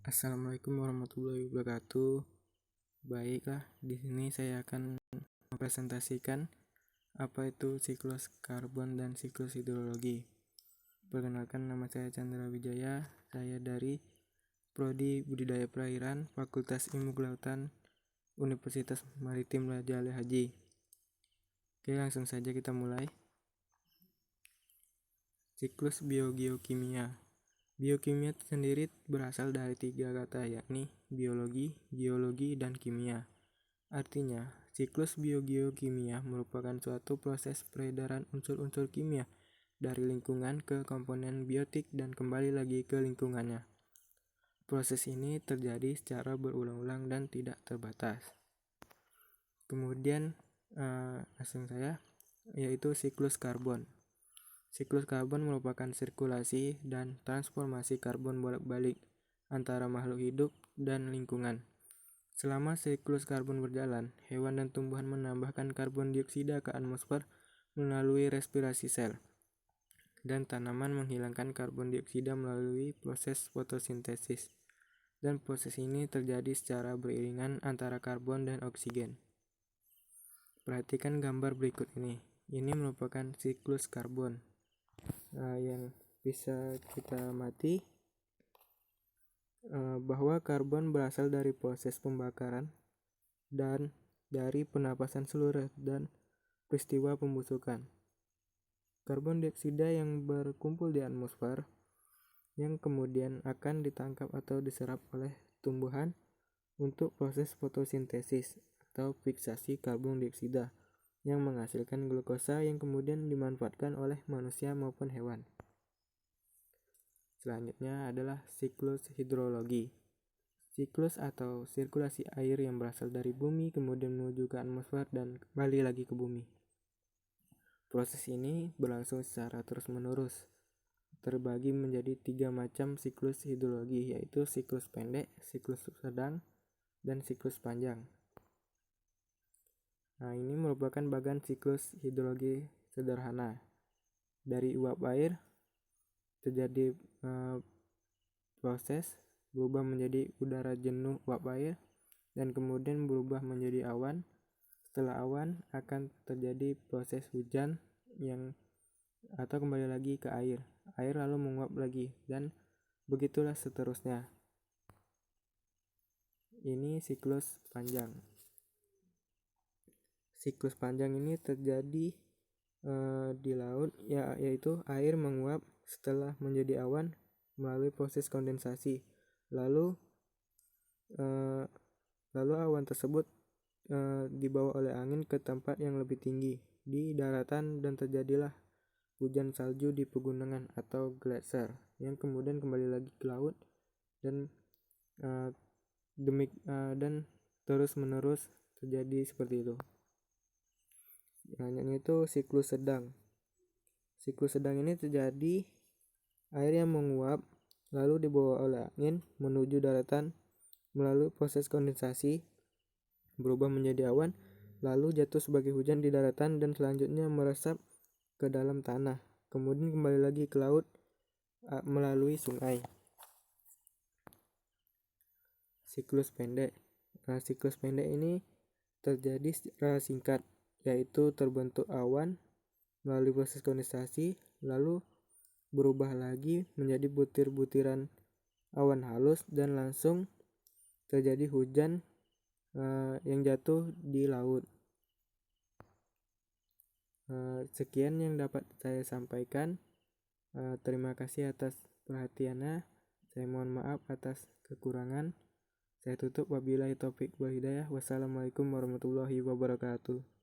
Assalamualaikum warahmatullahi wabarakatuh. Baiklah, di sini saya akan mempresentasikan apa itu siklus karbon dan siklus hidrologi. Perkenalkan, nama saya Chandra Wijaya. Saya dari Prodi Budidaya Perairan, Fakultas Ilmu Kelautan, Universitas Maritim Raja Ali Haji. Oke, langsung saja kita mulai. Siklus biogeokimia. Biokimia sendiri berasal dari 3 kata, yakni biologi, geologi, dan kimia. Artinya, siklus biogeokimia merupakan suatu proses peredaran unsur-unsur kimia dari lingkungan ke komponen biotik dan kembali lagi ke lingkungannya. Proses ini terjadi secara berulang-ulang dan tidak terbatas. Kemudian, langsung saya, yaitu siklus karbon. Siklus karbon merupakan sirkulasi dan transformasi karbon bolak-balik antara makhluk hidup dan lingkungan. Selama siklus karbon berjalan, hewan dan tumbuhan menambahkan karbon dioksida ke atmosfer melalui respirasi sel, dan tanaman menghilangkan karbon dioksida melalui proses fotosintesis. Dan proses ini terjadi secara beriringan antara karbon dan oksigen. Perhatikan gambar berikut ini. Ini merupakan siklus karbon. Yang bisa kita amati bahwa karbon berasal dari proses pembakaran dan dari penapasan seluruh dan peristiwa pembusukan. Karbon dioksida yang berkumpul di atmosfer yang kemudian akan ditangkap atau diserap oleh tumbuhan untuk proses fotosintesis atau fiksasi karbon dioksida yang menghasilkan glukosa yang kemudian dimanfaatkan oleh manusia maupun hewan. Selanjutnya adalah siklus hidrologi. Siklus atau sirkulasi air yang berasal dari bumi kemudian menuju ke atmosfer dan kembali lagi ke bumi. Proses ini berlangsung secara terus-menerus. Terbagi menjadi 3 macam siklus hidrologi, yaitu siklus pendek, siklus sedang, dan siklus panjang. Ini merupakan bagian siklus hidrologi sederhana. Dari uap air terjadi proses berubah menjadi udara jenuh uap air dan kemudian berubah menjadi awan. Setelah awan akan terjadi proses hujan atau kembali lagi ke air. Air lalu menguap lagi dan begitulah seterusnya. Ini siklus panjang. Siklus panjang ini terjadi di laut, yaitu air menguap setelah menjadi awan melalui proses kondensasi. Lalu awan tersebut dibawa oleh angin ke tempat yang lebih tinggi di daratan dan terjadilah hujan salju di pegunungan atau gletser yang kemudian kembali lagi ke laut dan dan terus-menerus terjadi seperti itu. Selanjutnya itu siklus sedang. Siklus sedang ini terjadi air yang menguap lalu dibawa oleh angin menuju daratan melalui proses kondensasi, berubah menjadi awan, lalu jatuh sebagai hujan di daratan dan selanjutnya meresap ke dalam tanah, kemudian kembali lagi ke laut melalui sungai. Siklus pendek. Siklus pendek ini terjadi secara singkat, yaitu terbentuk awan melalui proses kondensasi, lalu berubah lagi menjadi butir-butiran awan halus dan langsung terjadi hujan yang jatuh di laut. Sekian yang dapat saya sampaikan. Terima kasih atas perhatiannya. Saya mohon maaf atas kekurangan. Saya tutup, wabillahi taufik wal hidayah. Wassalamualaikum warahmatullahi wabarakatuh.